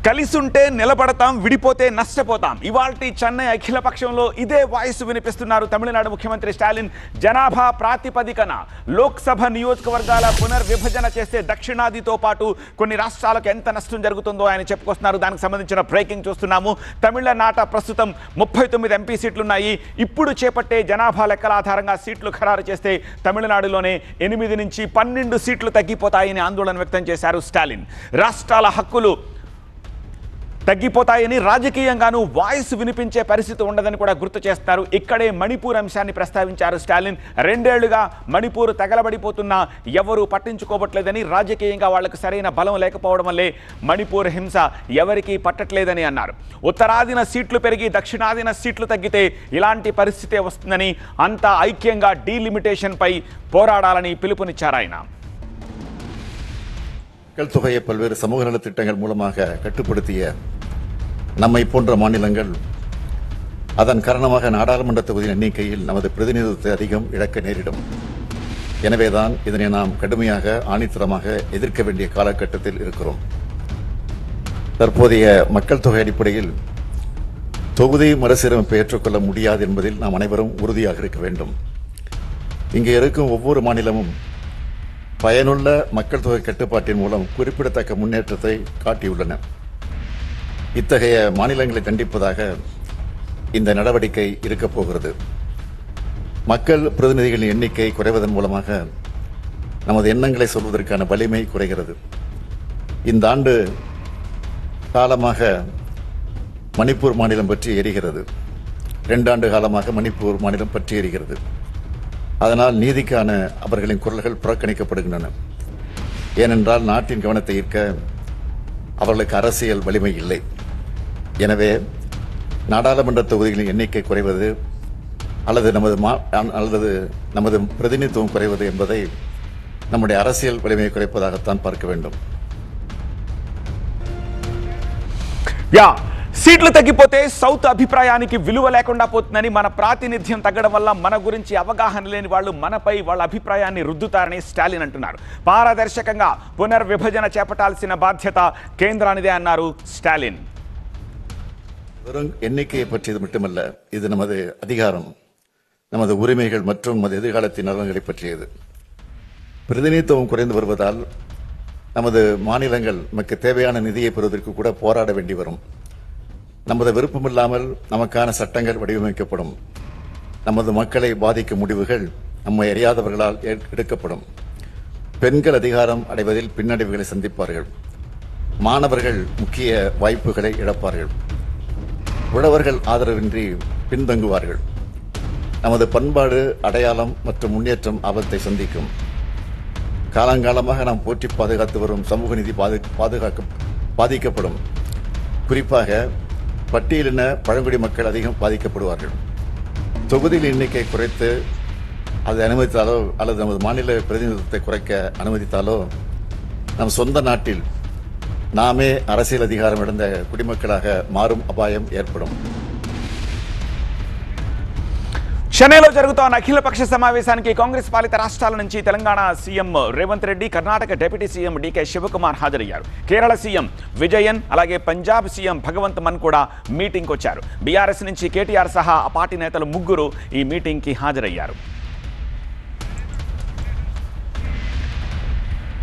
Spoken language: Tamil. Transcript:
కలిసుంటే నిలబడతాం, విడిపోతే నష్టపోతాం. ఇవాల్టి చెన్నై అఖిల పక్షంలో ఇదే వాయిస్ వినిపిస్తున్నారు తమిళనాడు ముఖ్యమంత్రి స్టాలిన్. జనాభా ప్రాతిపదికన లోక్సభ నియోజకవర్గాల పునర్విభజన చేస్తే దక్షిణాదితో పాటు కొన్ని రాష్ట్రాలకు ఎంత నష్టం జరుగుతుందో ఆయన చెప్పుకొస్తున్నారు. దానికి సంబంధించిన బ్రేకింగ్ చూస్తున్నాము. తమిళనాట ప్రస్తుతం 39 ఎంపీ సీట్లున్నాయి. ఇప్పుడు చేపట్టే జనాభా లెక్కల ఆధారంగా సీట్లు ఖరారు చేస్తే తమిళనాడులోనే 8 నుంచి 12 సీట్లు తగ్గిపోతాయని ఆందోళన వ్యక్తం చేశారు స్టాలిన్. రాష్ట్రాల హక్కులు తగ్గిపోతాయని రాజకీయంగానూ వాయిస్ వినిపించే పరిస్థితి ఉండదని కూడా గుర్తు చేస్తున్నారు. ఇక్కడే మణిపూర్ అంశాన్ని ప్రస్తావించారు స్టాలిన్. 2 ఏళ్లుగా మణిపూర్ తగలబడిపోతున్నా ఎవరూ పట్టించుకోవట్లేదని, రాజకీయంగా వాళ్లకు సరైన బలం లేకపోవడం వల్లే మణిపూర్ హింస ఎవరికీ పట్టట్లేదని అన్నారు. ఉత్తరాదిన సీట్లు పెరిగి దక్షిణాదిన సీట్లు తగ్గితే ఇలాంటి పరిస్థితే వస్తుందని, అంతా ఐక్యంగా డీలిమిటేషన్పై போராடாలని పిలుపునిచ్చారు ఆయన. மக்கள் தொகையை பல்வேறு சமூக நல திட்டங்கள் மூலமாக கட்டுப்படுத்திய நம்மை போன்ற மாநிலங்கள் அதன் காரணமாக நாடாளுமன்ற தொகுதியின் எண்ணிக்கையில் நமது பிரதிநிதித்துவத்தை அதிகம் இழக்க நேரிடும். எனவேதான் இதனை நாம் கடுமையாக ஆணித்தரமாக எதிர்க்க வேண்டிய காலகட்டத்தில் இருக்கிறோம். தற்போதைய மக்கள் தொகை அடிப்படையில் தொகுதி மறுசீரமைப்பை ஏற்றுக்கொள்ள முடியாது என்பதில் நாம் அனைவரும் உறுதியாக இருக்க வேண்டும். இங்கே இருக்கும் ஒவ்வொரு மாநிலமும் பயனுள்ள மக்கள் தொகை கட்டுப்பாட்டின் மூலம் குறிப்பிடத்தக்க முன்னேற்றத்தை காட்டியுள்ளன. இத்தகைய மாநிலங்களை தண்டிப்பதாக இந்த நடவடிக்கை இருக்கப் போகிறது. மக்கள் பிரதிநிதிகளின் எண்ணிக்கை குறைவதன் மூலமாக நமது எண்ணங்களை சொல்வதற்கான வலிமை குறைகிறது. இந்த ஆண்டு காலமாக மணிப்பூர் மாநிலம் பற்றி எரிகிறது. 2 ஆண்டு காலமாக மணிப்பூர் மாநிலம் பற்றி எரிகிறது. அதனால் நீதிக்கான அவர்களின் குரல்கள் புறக்கணிக்கப்படுகின்றன. ஏனென்றால் நாட்டின் கவனத்தை ஈர்க்க அவர்களுக்கு அரசியல் வலிமை இல்லை. எனவே நாடாளுமன்ற தொகுதிகளின் எண்ணிக்கை குறைவது அல்லது நமது பிரதிநிதித்துவம் குறைவது என்பதை நம்முடைய அரசியல் வலிமையை குறைப்பதாகத்தான் பார்க்க வேண்டும். సీట్లు తగ్గిపోతే సౌత్ అభిప్రాయానికి విలువ లేకుండా పోతుందని, మన ప్రాతినిధ్యం తగ్గడం వల్ల మన గురించి అవగాహన లేని వాళ్ళు మనపై వాళ్ళ అభిప్రాయాన్ని రుద్దుతారని స్టాలిన్ అంటున్నారు. పారదర్శకంగా పునర్విభజన చేపట్టాల్సిన బాధ్యత కేంద్రానిదే అన్నారు స్టాలిన్. வெறும் எண்ணிக்கையை பற்றியது மட்டுமல்ல, இது நமது அதிகாரம், நமது உரிமைகள் மற்றும் நமது எதிர்காலத்தின் நலன்களை பற்றியது. பிரதிநிதித்துவம் குறைந்து வருவதால் நமது மாநிலங்கள் நமக்கு தேவையான நிதியை பெறுவதற்கு கூட போராட வேண்டி வரும். நமது விருப்பமில்லாமல் நமக்கான சட்டங்கள் வடிவமைக்கப்படும். நமது மக்களை பாதிக்கும் முடிவுகள் நம்மை அறியாதவர்களால் எடுக்கப்படும். பெண்கள் அதிகாரம் அடைவதில் பின்னடைவுகளை சந்திப்பார்கள். மாணவர்கள் முக்கிய வாய்ப்புகளை இழப்பார்கள். உழவர்கள் ஆதரவின்றி பின்தங்குவார்கள். நமது பண்பாடு, அடையாளம் மற்றும் முன்னேற்றம் ஆபத்தை சந்திக்கும். காலங்காலமாக நாம் போற்றி பாதுகாத்து வரும் சமூக நீதி பாதிக்கப்படும். குறிப்பாக பட்டியலின பழங்குடி மக்கள் அதிகம் பாதிக்கப்படுவார்கள். தொகுதியில் எண்ணிக்கை குறைத்து அதை அனுமதித்தாலோ அல்லது நமது மாநில பிரதிநிதித்துவத்தை குறைக்க அனுமதித்தாலோ நம் சொந்த நாட்டில் நாமே அரசியல் அதிகாரம் இழந்த குடிமக்களாக மாறும் அபாயம் ஏற்படும். చెన్నైలో జరుగుతున్న అఖిలపక్ష సమావేశానికి కాంగ్రెస్ పాలిత రాష్ట్రాల నుంచి Telangana CM Revanth Reddy, Karnataka deputy CM DK Shivakumar హాజరయ్యారు. కేరళ సీఎం విజయన్, అలాగే పంజాబ్ సీఎం భగవంత్ మన్ కూడా మీటింగ్కి వచ్చారు. బీఆర్ఎస్ నుంచి కేటీఆర్ సహా ఆ పార్టీ నేతలు 3 ఈ మీటింగ్కి హాజరయ్యారు.